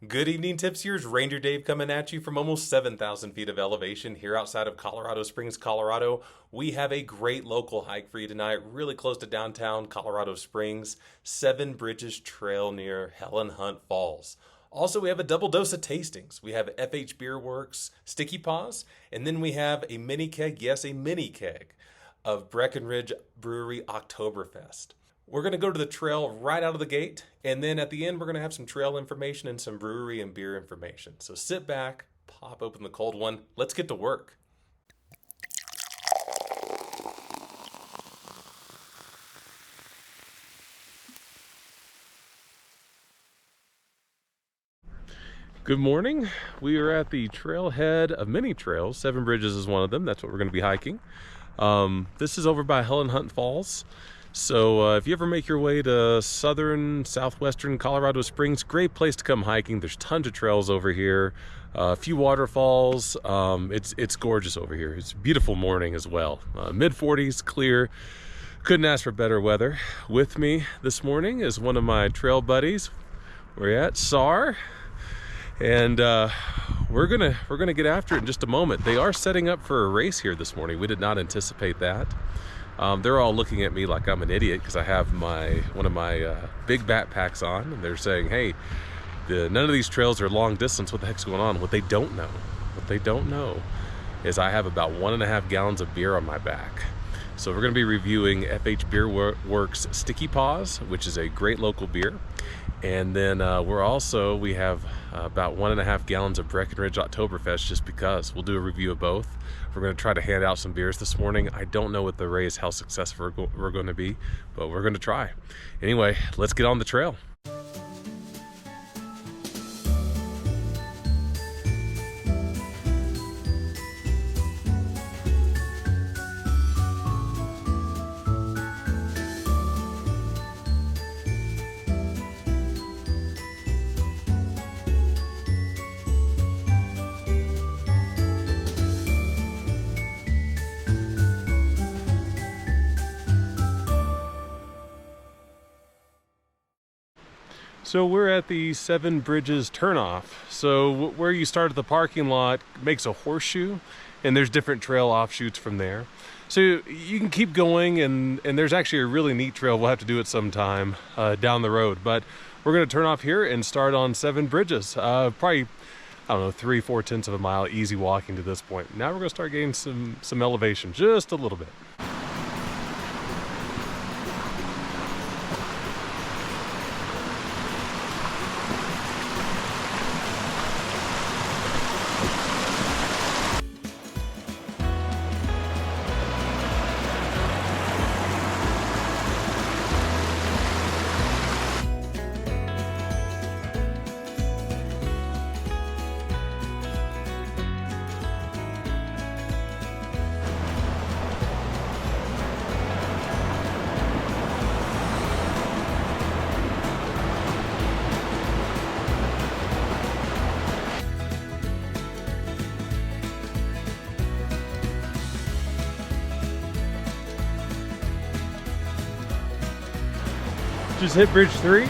Good evening, tipsiers. Ranger Dave coming at you from almost 7,000 feet of elevation here outside of Colorado Springs, Colorado. We have a great local hike for you tonight, really close to downtown Colorado Springs, Seven Bridges Trail near Helen Hunt Falls. Also, we have a double dose of tastings. We have FH Beerworks Sticky Paws, and then we have a mini-keg, yes, a mini-keg, of Breckenridge Brewery Oktoberfest. We're going to go to the trail right out of the gate, and then at the end, we're going to have some trail information and some brewery and beer information. So sit back, pop open the cold one. Let's get to work. Good morning. We are at the trailhead of many trails. Seven Bridges is one of them. That's what we're going to be hiking. This is over by Helen Hunt Falls. So if you ever make your way to southwestern Colorado Springs, great place to come hiking. There's tons of trails over here, a few waterfalls. It's gorgeous over here. It's a beautiful morning as well. Mid-40s, clear. Couldn't ask for better weather. With me this morning is one of my trail buddies. We're at SAR, and we're gonna get after it in just a moment. They are setting up for a race here this morning. We did not anticipate that. They're all looking at me like I'm an idiot because I have one of my big backpacks on, and they're saying, hey, none of these trails are long distance. What the heck's going on? What they don't know is I have about 1.5 gallons of beer on my back. So we're going to be reviewing FH Beerworks Sticky Paws, which is a great local beer. And then we have about 1.5 gallons of Breckenridge Oktoberfest, just because. We'll do a review of both. We're going to try to hand out some beers this morning. I don't know what the race, how successful we're going to be, but we're going to try. Anyway, let's get on the trail. So we're at the Seven Bridges Turnoff. So where you start at the parking lot makes a horseshoe, and there's different trail offshoots from there. So you can keep going, and there's actually a really neat trail. We'll have to do it sometime down the road. But we're going to turn off here and start on Seven Bridges. Probably, I don't know, 3-4 tenths of a mile, easy walking to this point. Now we're going to start getting some elevation, just a little bit. Just hit bridge 3.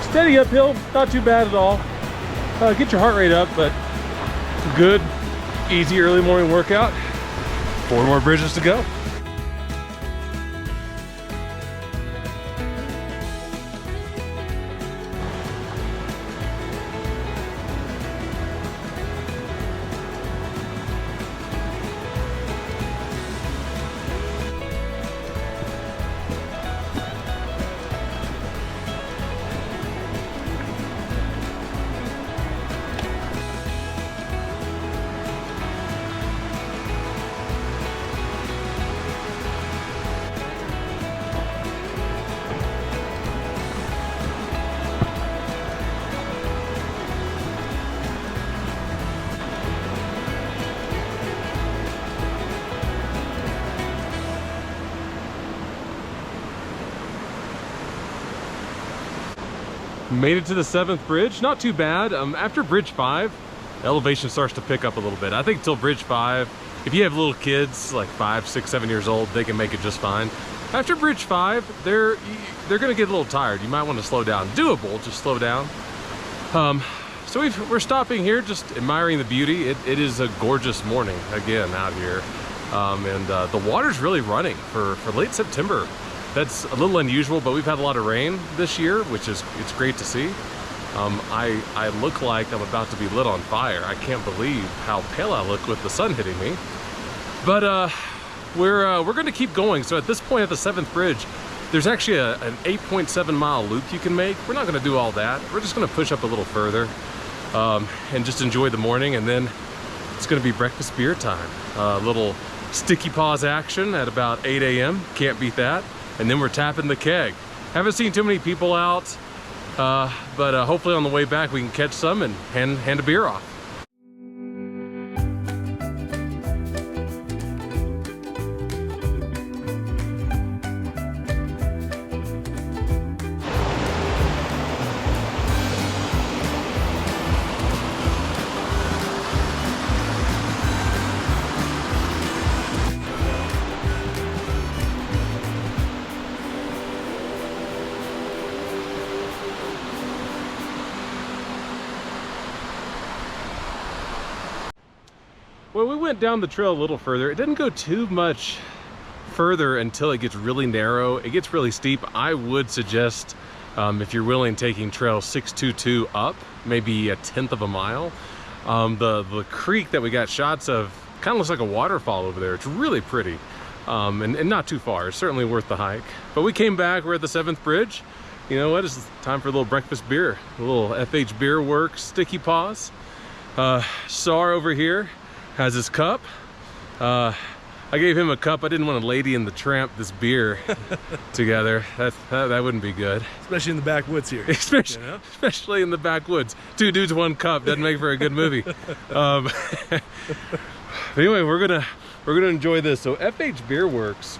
Steady uphill, not too bad at all. Get your heart rate up, but good, easy early morning workout. 4 more bridges to go. Made it to the 7th bridge, not too bad. After bridge 5, elevation starts to pick up a little bit. I think till bridge 5, if you have little kids like 5, 6, 7 years old, they can make it just fine. After bridge 5, they're gonna get a little tired. You might want to slow down. Doable, just slow down. So we're stopping here, just admiring the beauty. It is a gorgeous morning again out here, and the water's really running for late September. That's a little unusual, but we've had a lot of rain this year, which is it's great to see. I look like I'm about to be lit on fire. I can't believe how pale I look with the sun hitting me. But we're going to keep going. So at this point at the 7th bridge, there's actually an 8.7 mile loop you can make. We're not going to do all that. We're just going to push up a little further and just enjoy the morning. And then it's going to be breakfast beer time. A little Sticky Paws action at about 8 a.m. Can't beat that. And then we're tapping the keg. Haven't seen too many people out, but hopefully on the way back we can catch some and hand a beer off. Well, we went down the trail a little further. It didn't go too much further until it gets really narrow. It gets really steep. I would suggest, if you're willing, taking trail 622 up, maybe 1/10 of a mile. The creek that we got shots of kind of looks like a waterfall over there. It's really pretty, and not too far. It's certainly worth the hike. But we came back. We're at the 7th bridge. You know what? It's time for a little breakfast beer. A little FH Beerworks Sticky Paws. Sar over here has his cup. I gave him a cup. I didn't want a lady and the tramp this beer together. That wouldn't be good. Especially in the backwoods here. Especially in the backwoods. 2 dudes, 1 cup doesn't make for a good movie. But anyway, we're gonna enjoy this. So FH Beerworks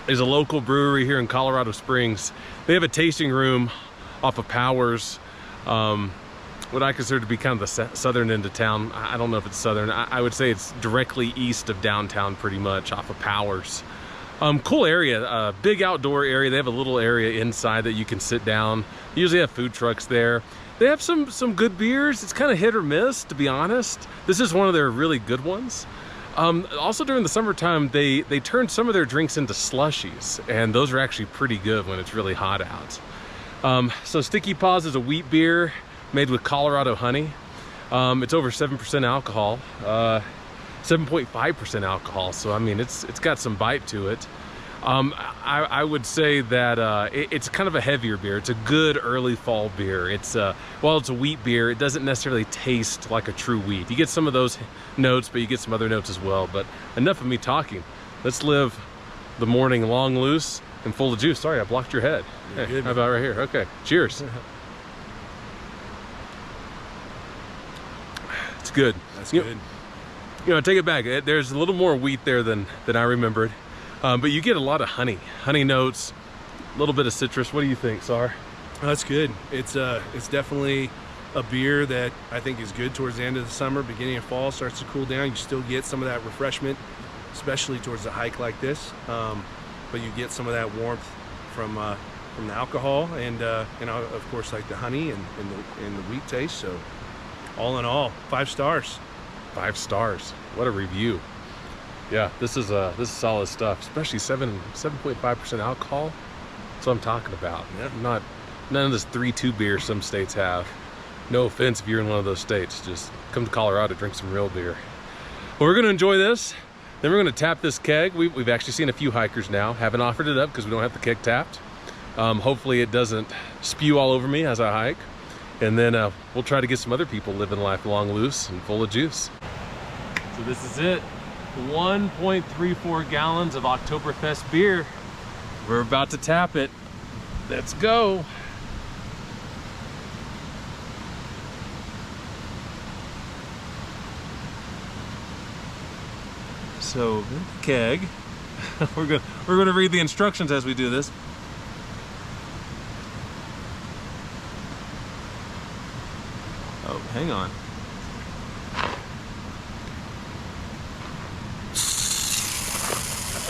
is a local brewery here in Colorado Springs. They have a tasting room off of Powers. What I consider to be kind of the southern end of town. I don't know if it's southern. I would say it's directly east of downtown pretty much, off of Powers. Cool area, big outdoor area. They have a little area inside that you can sit down. They usually have food trucks there. They have some good beers. It's kind of hit or miss, to be honest. This is one of their really good ones. Also during the summertime, they turn some of their drinks into slushies, and those are actually pretty good when it's really hot out. So Sticky Paws is a wheat beer made with Colorado honey. It's over 7% alcohol, 7.5% alcohol. So I mean, it's got some bite to it. I would say that it's kind of a heavier beer. It's a good early fall beer. It's while it's a wheat beer, it doesn't necessarily taste like a true wheat. You get some of those notes, but you get some other notes as well. But enough of me talking. Let's live the morning long, loose, and full of juice. Sorry, I blocked your head. Hey, how about right here? Okay, cheers. It's good. That's good. You know, take it back. There's a little more wheat there than I remembered, but you get a lot of honey notes, a little bit of citrus. What do you think, Sar? That's good. It's definitely a beer that I think is good towards the end of the summer, beginning of fall. Starts to cool down. You still get some of that refreshment, especially towards a hike like this. But you get some of that warmth from the alcohol, and of course, like the honey and the wheat taste. So all in all, 5 stars. 5 stars. What a review. Yeah, this is solid stuff, especially 7.5% alcohol. That's what I'm talking about. Yeah. None of this 3.2 beer some states have. No offense if you're in one of those states. Just come to Colorado, drink some real beer. Well, we're gonna enjoy this. Then we're gonna tap this keg. We've actually seen a few hikers now. Haven't offered it up because we don't have the keg tapped. Hopefully it doesn't spew all over me as I hike. And then we'll try to get some other people living life long, loose, and full of juice. So this is it. 1.34 gallons of Oktoberfest beer. We're about to tap it. Let's go. So, keg. we're gonna read the instructions as we do this. Oh, hang on.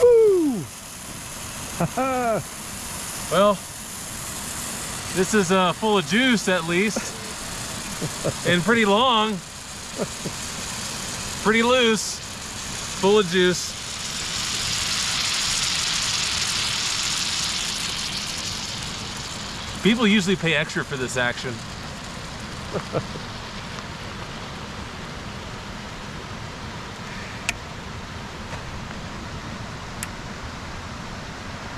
Woo! Well, this is full of juice at least. and pretty long, pretty loose, full of juice. People usually pay extra for this action.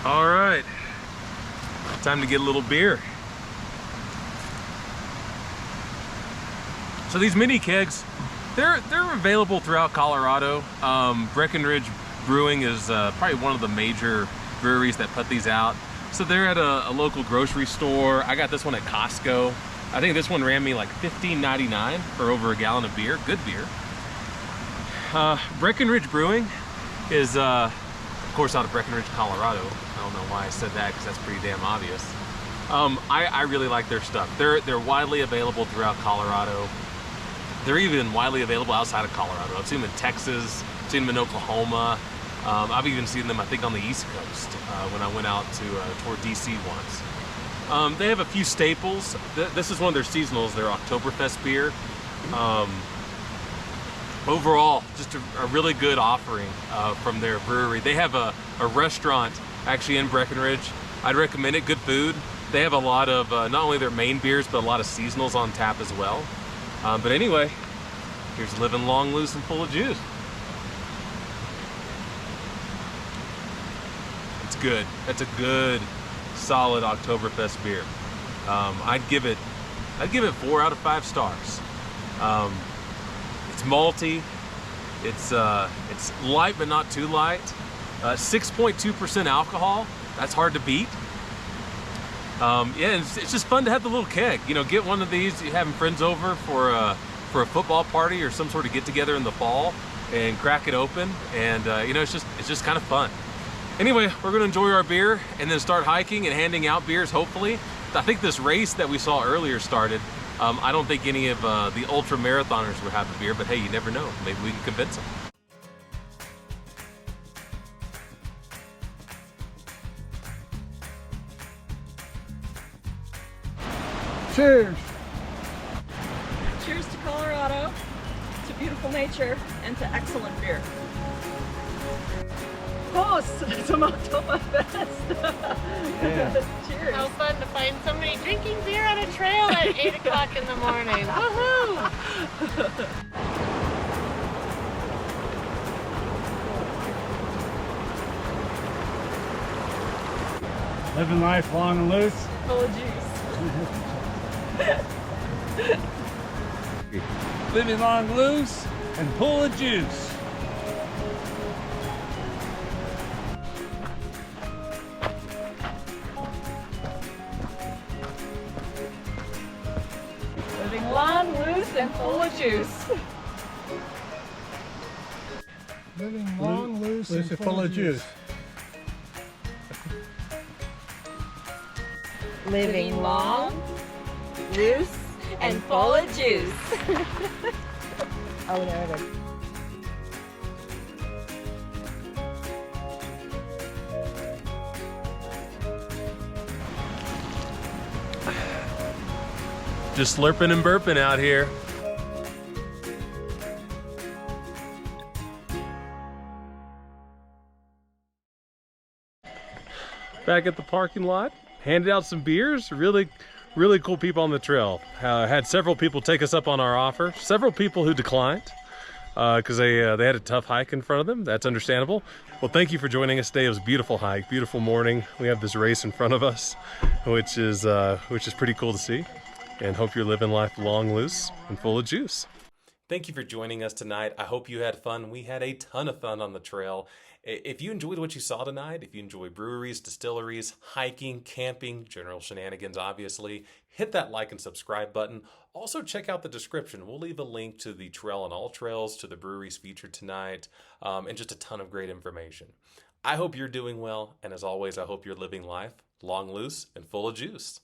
All right, time to get a little beer. So these mini kegs, they're available throughout Colorado. Breckenridge Brewing is probably one of the major breweries that put these out. So they're at a local grocery store. I got this one at Costco. I think this one ran me like $15.99 for over a gallon of beer. Good beer. Breckenridge Brewing is, of course, out of Breckenridge, Colorado. I don't know why I said that because that's pretty damn obvious. I really like their stuff. They're widely available throughout Colorado. They're even widely available outside of Colorado. I've seen them in Texas, seen them in Oklahoma. I've even seen them, I think, on the East Coast when I went out to toward DC once. They have a few staples. This is one of their seasonals, their Oktoberfest beer. Overall, just a really good offering from their brewery. They have a restaurant actually in Breckenridge. I'd recommend it. Good food. They have a lot of not only their main beers, but a lot of seasonals on tap as well. But anyway, here's living long, loose, and full of juice. It's good. That's a good, solid Oktoberfest beer. I'd give it 4 out of 5 stars. It's malty. It's light but not too light. 6.2% alcohol. That's hard to beat. Yeah, it's just fun to have the little keg. You know, get one of these. You're having friends over for a football party or some sort of get together in the fall, and crack it open. And you know, it's just kind of fun. Anyway, we're gonna enjoy our beer and then start hiking and handing out beers. Hopefully, I think this race that we saw earlier started. I don't think any of the ultra marathoners would have a beer, but hey, you never know. Maybe we can convince them. Cheers! Cheers to Colorado, to beautiful nature, and to excellent beer. Prost to Oktoberfest! Yeah. Cheers! How fun to find somebody drinking beer on a trail at 8 o'clock in the morning. Woohoo! Living life long and loose. Full of juice. Living long, loose, and full of juice. Living long, loose, and full of juice. Living long, loose, and full of juice. Living long, loose, and full of juice. Oh, there it is. Just slurping and burping out here. Back at the parking lot, handed out some beers. Really cool people on the trail. Had several people take us up on our offer. Several people who declined because they had a tough hike in front of them. That's understandable. Well, thank you for joining us today. It was a beautiful hike, beautiful morning. We have this race in front of us, which is pretty cool to see. And hope you're living life long, loose, and full of juice. Thank you for joining us tonight. I hope you had fun. We had a ton of fun on the trail. If you enjoyed what you saw tonight, if you enjoy breweries, distilleries, hiking, camping, general shenanigans, obviously, hit that like and subscribe button. Also, check out the description. We'll leave a link to the trail on AllTrails, to the breweries featured tonight, and just a ton of great information. I hope you're doing well, and as always, I hope you're living life long, loose, and full of juice.